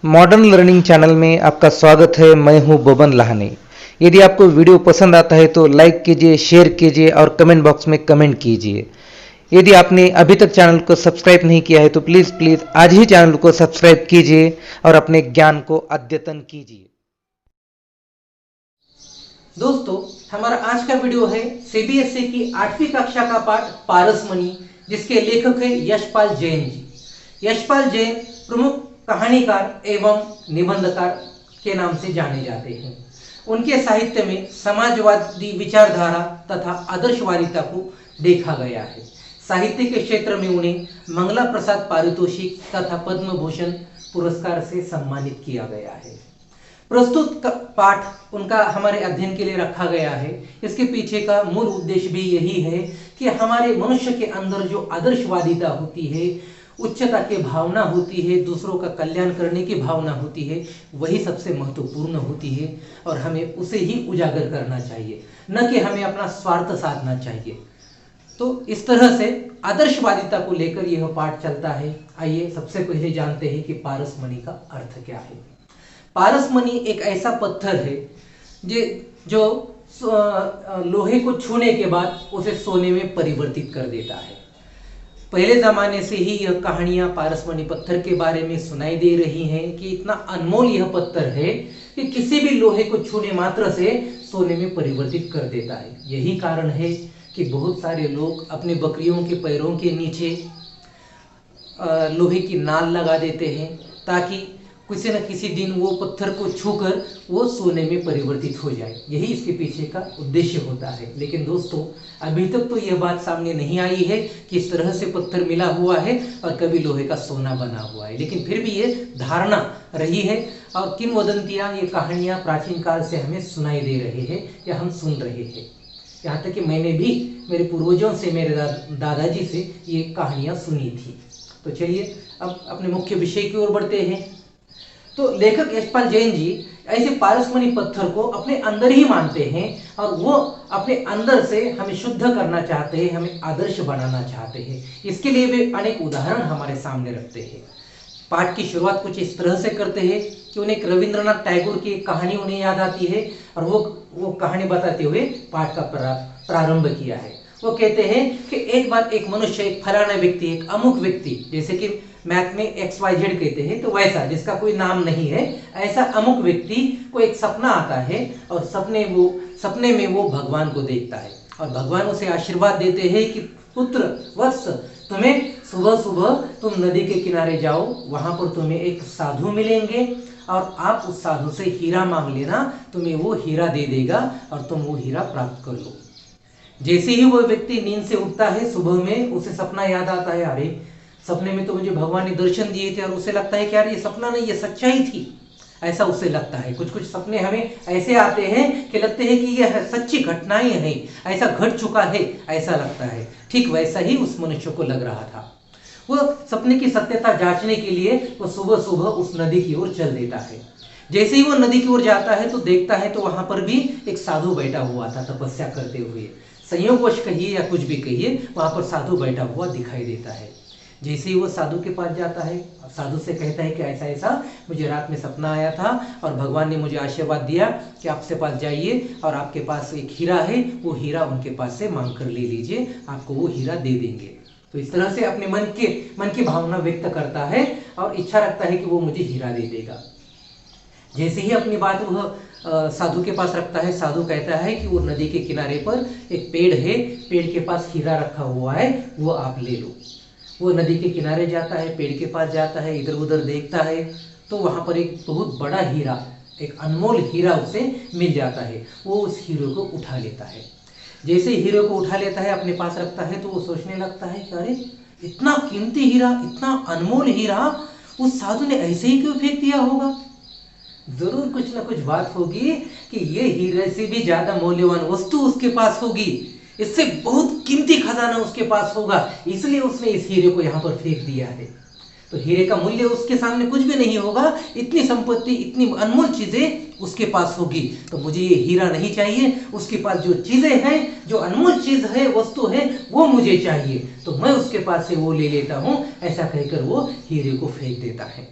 Modern learning channel में आपका स्वागत है। मैं हूं बबन लाहनी। यदि आपको वीडियो पसंद आता है तो लाइक कीजिए, शेयर कीजिए और कमेंट बॉक्स में कमेंट कीजिए। यदि आपने अभी तक चैनल को सब्सक्राइब नहीं किया है तो प्लीज़ प्लीज़ आज ही चैनल को सब्सक्राइब कीजिए और अपने ज्ञान को अद्यतन कीजिए। दोस्तों, हमारा आज का वीडियो है सीबीएसई की 8वीं कक्षा का पाठ पारसमणि, जिसके लेखक है यशपाल जैन जी। यशपाल जैन प्रमुख कहानीकार एवं निबंधकार के नाम से जाने जाते हैं। उनके साहित्य में समाजवादी विचारधारा तथा आदर्शवादिता को देखा गया है। साहित्य के क्षेत्र में उन्हें मंगला प्रसाद पारितोषिक तथा पद्म भूषण पुरस्कार से सम्मानित किया गया है। प्रस्तुत पाठ उनका हमारे अध्ययन के लिए रखा गया है। इसके पीछे का मूल उद्देश्य भी यही है कि हमारे मनुष्य के अंदर जो आदर्शवादिता होती है, उच्चता की भावना होती है, दूसरों का कल्याण करने की भावना होती है, वही सबसे महत्वपूर्ण होती है और हमें उसे ही उजागर करना चाहिए, न कि हमें अपना स्वार्थ साधना चाहिए। तो इस तरह से आदर्शवादिता को लेकर यह पाठ चलता है। आइए सबसे पहले जानते हैं कि पारसमणि का अर्थ क्या है। पारसमणि एक ऐसा पत्थर है जो लोहे को छूने के बाद उसे सोने में परिवर्तित कर देता है। पहले जमाने से ही यह कहानियां पारसमणि पत्थर के बारे में सुनाई दे रही हैं कि इतना अनमोल यह पत्थर है कि किसी भी लोहे को छूने मात्र से सोने में परिवर्तित कर देता है। यही कारण है कि बहुत सारे लोग अपने बकरियों के पैरों के नीचे लोहे की नाल लगा देते हैं ताकि किसी न किसी दिन वो पत्थर को छूकर वो सोने में परिवर्तित हो जाए। यही इसके पीछे का उद्देश्य होता है। लेकिन दोस्तों, अभी तक तो यह बात सामने नहीं आई है कि इस तरह से पत्थर मिला हुआ है और कभी लोहे का सोना बना हुआ है। लेकिन फिर भी ये धारणा रही है और किंवदंतियां, ये कहानियां प्राचीन काल से हमें सुनाई दे रहे हैं या हम सुन रहे हैं। यहाँ तक कि मैंने भी मेरे पूर्वजों से, मेरे दादाजी से ये कहानियां सुनी थी। तो चलिए अब अपने मुख्य विषय की ओर बढ़ते हैं। तो लेखक यशपाल जैन जी ऐसे पारसमणि पत्थर को अपने अंदर ही मानते हैं और वो अपने अंदर से हमें शुद्ध करना चाहते हैं, हमें आदर्श बनाना चाहते हैं। इसके लिए वे अनेक उदाहरण हमारे सामने रखते हैं। पाठ की शुरुआत कुछ इस तरह से करते हैं कि उन्हें एक रविंद्रनाथ टैगोर की एक कहानी उन्हें याद आती है और वो कहानी बताते हुए पाठ का प्रारंभ किया है। वो कहते हैं कि एक बार एक मनुष्य, एक फलाना व्यक्ति, एक अमुक व्यक्ति, जैसे कि मैथ में XYZ कहते हैं तो वैसा, जिसका कोई नाम नहीं है, ऐसा अमुक व्यक्ति को एक सपना आता है और सपने में वो भगवान को देखता है और भगवान उसे आशीर्वाद देते हैं कि पुत्र वत्स, तुम्हें सुबह सुबह तुम नदी के किनारे जाओ, वहां पर तुम्हें एक साधु मिलेंगे और आप उस साधु से हीरा मांग लेना, तुम्हें वो हीरा दे देगा और तुम वो हीरा प्राप्त कर लो। जैसे ही वो व्यक्ति नींद से उठता है, सुबह में उसे सपना याद आता है, अरे सपने में तो मुझे भगवान ने दर्शन दिए थे, और उसे लगता है कि यार ये सपना नहीं, ये सच्चाई थी। ऐसा उसे लगता है। कुछ कुछ सपने हमें ऐसे आते हैं कि लगते हैं कि यह सच्ची घटनाएं हैं, ऐसा घट चुका है, ऐसा लगता है। ठीक वैसा ही उस मनुष्य को लग रहा था। वो सपने की सत्यता जांचने के लिए वो सुबह सुबह उस नदी की ओर चल देता है। जैसे ही वो नदी की ओर जाता है तो देखता है तो वहां पर भी एक साधु बैठा हुआ था तपस्या करते हुए। संयोगवश कहिए या कुछ भी कहिए, वहां पर साधु बैठा हुआ दिखाई देता है। जैसे ही वो साधु के पास जाता है, साधु से कहता है कि ऐसा ऐसा मुझे रात में सपना आया था और भगवान ने मुझे आशीर्वाद दिया कि आपसे पास जाइए और आपके पास एक हीरा है, वो हीरा उनके पास से मांग कर ले लीजिए, आपको वो हीरा दे देंगे। तो इस तरह से अपने मन की भावना व्यक्त करता है और इच्छा रखता है कि वो मुझे हीरा दे देगा। जैसे ही अपनी बात वह साधु के पास रखता है, साधु कहता है कि वो नदी के किनारे पर एक पेड़ है, पेड़ के पास हीरा रखा हुआ है, वो आप ले लो। वो नदी के किनारे जाता है, पेड़ के पास जाता है, इधर उधर देखता है तो वहां पर एक बहुत बड़ा हीरा, एक अनमोल हीरा उसे मिल जाता है। वो उस हीरे को उठा लेता है। जैसे हीरे को उठा लेता है, अपने पास रखता है, तो वो सोचने लगता है कि अरे इतना कीमती हीरा, इतना अनमोल हीरा उस साधु ने ऐसे ही क्यों फेंक दिया होगा। जरूर कुछ ना कुछ बात होगी कि ये हीरे से भी ज्यादा मूल्यवान वस्तु उसके पास होगी, इससे बहुत कीमती खजाना उसके पास होगा, इसलिए उसने इस हीरे को यहाँ पर फेंक दिया है। तो हीरे का मूल्य उसके सामने कुछ भी नहीं होगा, इतनी संपत्ति, इतनी अनमोल चीजें उसके पास होगी, तो मुझे ये हीरा नहीं चाहिए, उसके पास जो चीजें हैं, जो अनमोल चीज है, वस्तु है, वो मुझे चाहिए, तो मैं उसके पास से वो ले लेता हूं। ऐसा कहकर वो हीरे को फेंक देता है।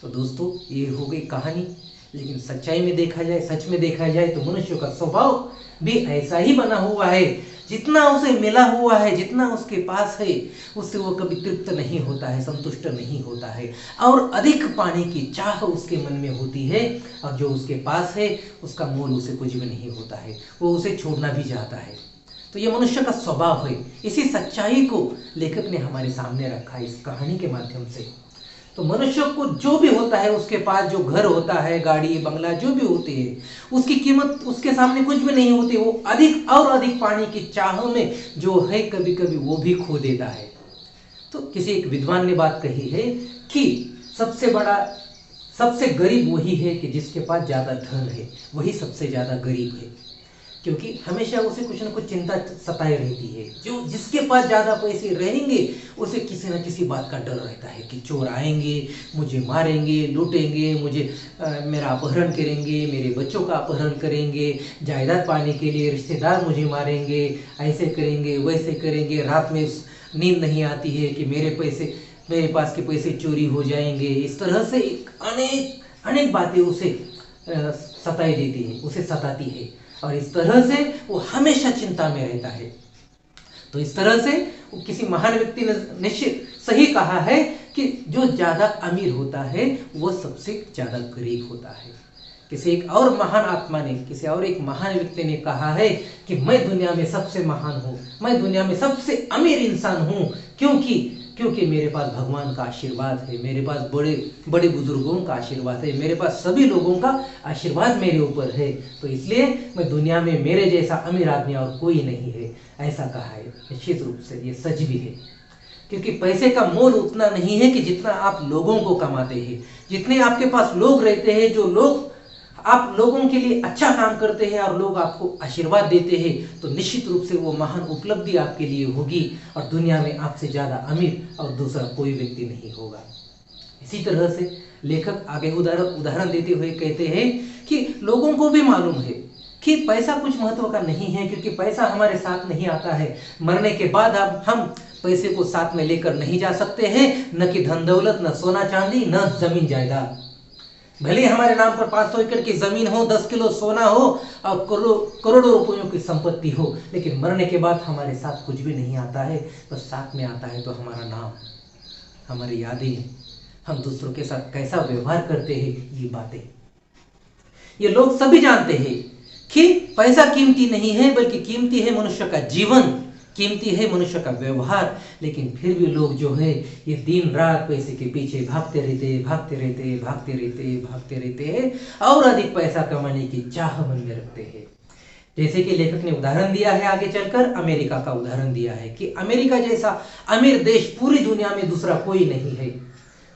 तो दोस्तों ये हो गई कहानी, लेकिन सच्चाई में देखा जाए, सच में देखा जाए तो मनुष्य का स्वभाव भी ऐसा ही बना हुआ है। जितना उसे मिला हुआ है, जितना उसके पास है, उससे वो कभी तृप्त नहीं होता है, संतुष्ट नहीं होता है, और अधिक पाने की चाह उसके मन में होती है। और जो उसके पास है उसका मोल उसे कुछ भी नहीं होता है, वो उसे छोड़ना भी चाहता है। तो ये मनुष्य का स्वभाव है। इसी सच्चाई को लेखक ने हमारे सामने रखा है इस कहानी के माध्यम से। तो मनुष्य को जो भी होता है, उसके पास जो घर होता है, गाड़ी बंगला जो भी होती है, उसकी कीमत उसके सामने कुछ भी नहीं होती। वो अधिक और अधिक पाने की चाह में जो है कभी कभी वो भी खो देता है। तो किसी एक विद्वान ने बात कही है कि सबसे गरीब वही है कि जिसके पास ज्यादा धन है, वही सबसे ज्यादा गरीब है। क्योंकि हमेशा उसे कुछ न कुछ चिंता सताए रहती है। जो जिसके पास ज्यादा पैसे रहेंगे उसे किसी न किसी बात का डर रहता है कि चोर आएंगे, मुझे मारेंगे, लूटेंगे, मेरा अपहरण करेंगे, मेरे बच्चों का अपहरण करेंगे, जायदाद पाने के लिए रिश्तेदार मुझे मारेंगे, ऐसे करेंगे, वैसे करेंगे। रात में नींद नहीं आती है कि मेरे पास के पैसे चोरी हो जाएंगे। इस तरह से अनेक बातें उसे सताई देती है, उसे सताती है, और इस तरह से वो हमेशा चिंता में रहता है। तो इस तरह से किसी महान व्यक्ति ने निश्चित सही कहा है कि जो ज्यादा अमीर होता है वो सबसे ज्यादा गरीब होता है। किसी एक और महान आत्मा ने, किसी और एक महान व्यक्ति ने कहा है कि मैं दुनिया में सबसे महान हूँ, मैं दुनिया में सबसे अमीर इंसान हूँ, क्योंकि मेरे पास भगवान का आशीर्वाद है, मेरे पास बड़े बड़े बुजुर्गों का आशीर्वाद है, मेरे पास सभी लोगों का आशीर्वाद मेरे ऊपर है। तो इसलिए मैं दुनिया में मेरे जैसा अमीर आदमी और कोई नहीं है, ऐसा कहा है। निश्चित रूप से ये सच भी है, क्योंकि पैसे का मोल उतना नहीं है कि जितना आप लोगों को कमाते हैं। जितने आपके पास लोग रहते हैं, जो लोग आप लोगों के लिए अच्छा काम करते हैं और लोग आपको आशीर्वाद देते हैं, तो निश्चित रूप से वो महान उपलब्धि आपके लिए होगी, और दुनिया में आपसे ज्यादा अमीर और दूसरा कोई व्यक्ति नहीं होगा। इसी तरह से लेखक आगे उदाहरण देते हुए कहते हैं कि लोगों को भी मालूम है कि पैसा कुछ महत्व का नहीं है, क्योंकि पैसा हमारे साथ नहीं आता है। मरने के बाद अब हम पैसे को साथ में लेकर नहीं जा सकते हैं, न कि धन दौलत, न सोना चांदी, न जमीन जायदाद। भले हमारे नाम पर 500 एकड़ की जमीन हो, 10 किलो सोना हो और करोड़ों रुपयों की संपत्ति हो, लेकिन मरने के बाद हमारे साथ कुछ भी नहीं आता है। बस साथ में आता है तो हमारा नाम, हमारी यादें, हम दूसरों के साथ कैसा व्यवहार करते हैं, ये बातें। ये लोग सभी जानते हैं कि पैसा कीमती नहीं है, बल्कि कीमती है मनुष्य का जीवन, कीमती है मनुष्य का व्यवहार। लेकिन फिर भी लोग जो है ये दिन रात पैसे के पीछे भागते रहते हैं और अधिक पैसा कमाने की चाह मन में रखते हैं। जैसे कि लेखक ने उदाहरण दिया है, आगे चलकर अमेरिका का उदाहरण दिया है कि अमेरिका जैसा अमीर देश पूरी दुनिया में दूसरा कोई नहीं है।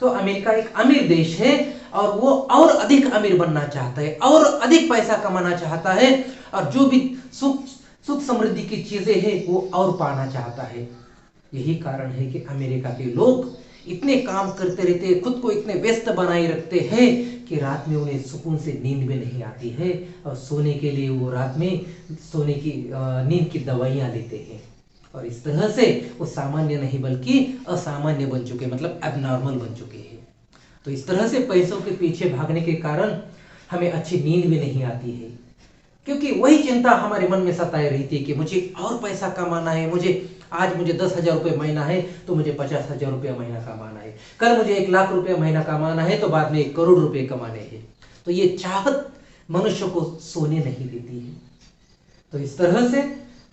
तो अमेरिका एक अमीर देश है और वो और अधिक अमीर बनना चाहता है, और अधिक पैसा कमाना चाहता है, और जो भी सुख समृद्धि की चीजें हैं वो और पाना चाहता है। यही कारण है कि अमेरिका के लोग इतने काम करते रहते हैं, खुद को इतने व्यस्त बनाए रखते हैं कि रात में उन्हें सुकून से नींद भी नहीं आती है, और सोने के लिए वो रात में सोने की नींद की दवाइयां लेते हैं। और इस तरह से वो सामान्य नहीं बल्कि असामान्य बन चुके, मतलब एबनॉर्मल बन चुके हैं। तो इस तरह से पैसों के पीछे भागने के कारण हमें अच्छी नींद भी नहीं आती है, क्योंकि वही चिंता हमारे मन में सताए रहती है कि मुझे और पैसा कमाना है। आज मुझे 10,000 रुपये महीना है तो मुझे 50,000 रुपये महीना कमाना है, कल मुझे 1,00,000 रुपये महीना कमाना है तो बाद में 1 करोड़ रुपये कमाने हैं। तो ये चाहत मनुष्य को सोने नहीं देती है। तो इस तरह से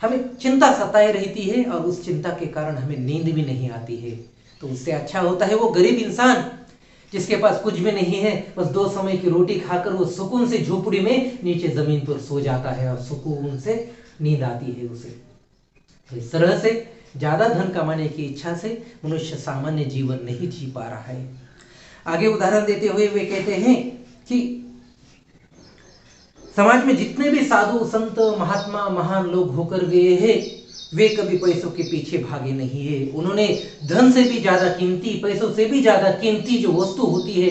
हमें चिंता सताए रहती है, और उस चिंता के कारण हमें नींद भी नहीं आती है। तो उससे अच्छा होता है वो गरीब इंसान जिसके पास कुछ भी नहीं है, बस 2 समय की रोटी खाकर वो सुकून से झोपड़ी में नीचे जमीन पर सो जाता है और सुकून से नींद आती है उसे। तो इस तरह से ज्यादा धन कमाने की इच्छा से मनुष्य सामान्य जीवन नहीं जी पा रहा है। आगे उदाहरण देते हुए वे कहते हैं कि समाज में जितने भी साधु संत महात्मा महान लोग होकर गए हैं, वे कभी पैसों के पीछे भागे नहीं है। उन्होंने धन से भी ज्यादा कीमती, पैसों से भी ज्यादा कीमती जो वस्तु होती है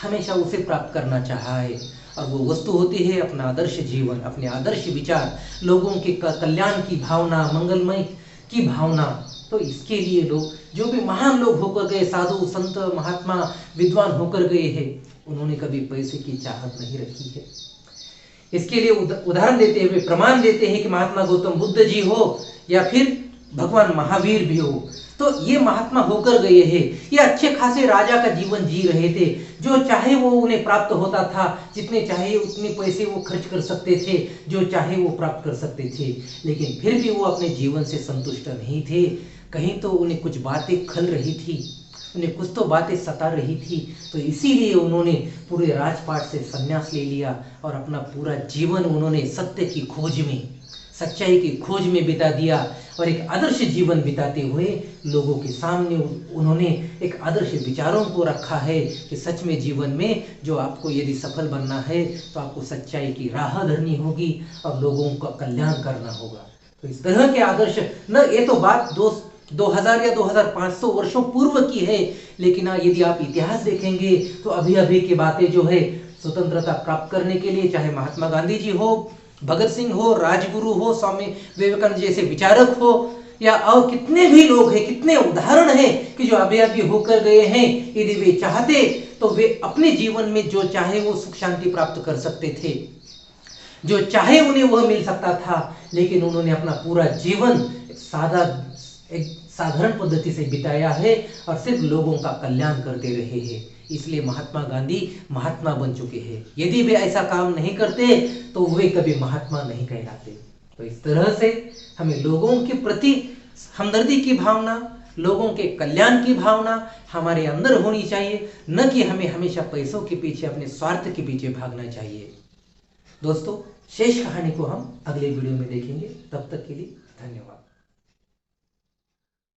हमेशा उसे प्राप्त करना चाहा है, और वो वस्तु होती है अपना आदर्श जीवन, अपने आदर्श विचार, लोगों के कल्याण की भावना, मंगलमय की भावना। तो इसके लिए लोग, जो भी महान लोग होकर गए, साधु संत महात्मा विद्वान होकर गए हैं, उन्होंने कभी पैसे की चाहत नहीं रखी है। इसके लिए उदाहरण देते हुए प्रमाण देते हैं कि महात्मा गौतम बुद्ध जी हो या फिर भगवान महावीर भी हो, तो ये महात्मा होकर गए हैं। ये अच्छे खासे राजा का जीवन जी रहे थे, जो चाहे वो उन्हें प्राप्त होता था, जितने चाहे उतने पैसे वो खर्च कर सकते थे, जो चाहे वो प्राप्त कर सकते थे, लेकिन फिर भी वो अपने जीवन से संतुष्ट नहीं थे। कहीं तो उन्हें कुछ बातें खल रही थी, उन्हें कुछ तो बातें सता रही थी, तो इसीलिए उन्होंने पूरे राजपाट से संन्यास ले लिया और अपना पूरा जीवन उन्होंने सत्य की खोज में, सच्चाई की खोज में बिता दिया और एक आदर्श जीवन बिताते हुए लोगों के सामने उन्होंने एक आदर्श विचारों को रखा है कि सच में जीवन में जो आपको यदि सफल बनना है तो आपको सच्चाई की राह धरनी होगी और लोगों का कल्याण करना होगा। तो इस तरह के आदर्श, न ये तो बात 2000 या 2500 वर्षों पूर्व की है, लेकिन यदि आप इतिहास देखेंगे तो अभी अभी की बातें जो है, स्वतंत्रता प्राप्त करने के लिए चाहे महात्मा गांधी जी हो, भगत सिंह हो, राजगुरु हो, स्वामी विवेकानंद जैसे विचारक हो, या और कितने भी लोग हैं, कितने उदाहरण हैं कि जो अभी अभी होकर गए हैं, यदि वे चाहते तो वे अपने जीवन में जो चाहे वो सुख शांति प्राप्त कर सकते थे, जो चाहे उन्हें वह मिल सकता था, लेकिन उन्होंने अपना पूरा जीवन एक साधारण पद्धति से बिताया है और सिर्फ लोगों का कल्याण करते रहे हैं। इसलिए महात्मा गांधी महात्मा बन चुके हैं। यदि वे ऐसा काम नहीं करते तो वे कभी महात्मा नहीं कहलाते। तो इस तरह से हमें लोगों के प्रति हमदर्दी की भावना, लोगों के कल्याण की भावना हमारे अंदर होनी चाहिए, न कि हमें हमेशा पैसों के पीछे, अपने स्वार्थ के पीछे भागना चाहिए। दोस्तों, शेष कहानी को हम अगले वीडियो में देखेंगे। तब तक के लिए धन्यवाद।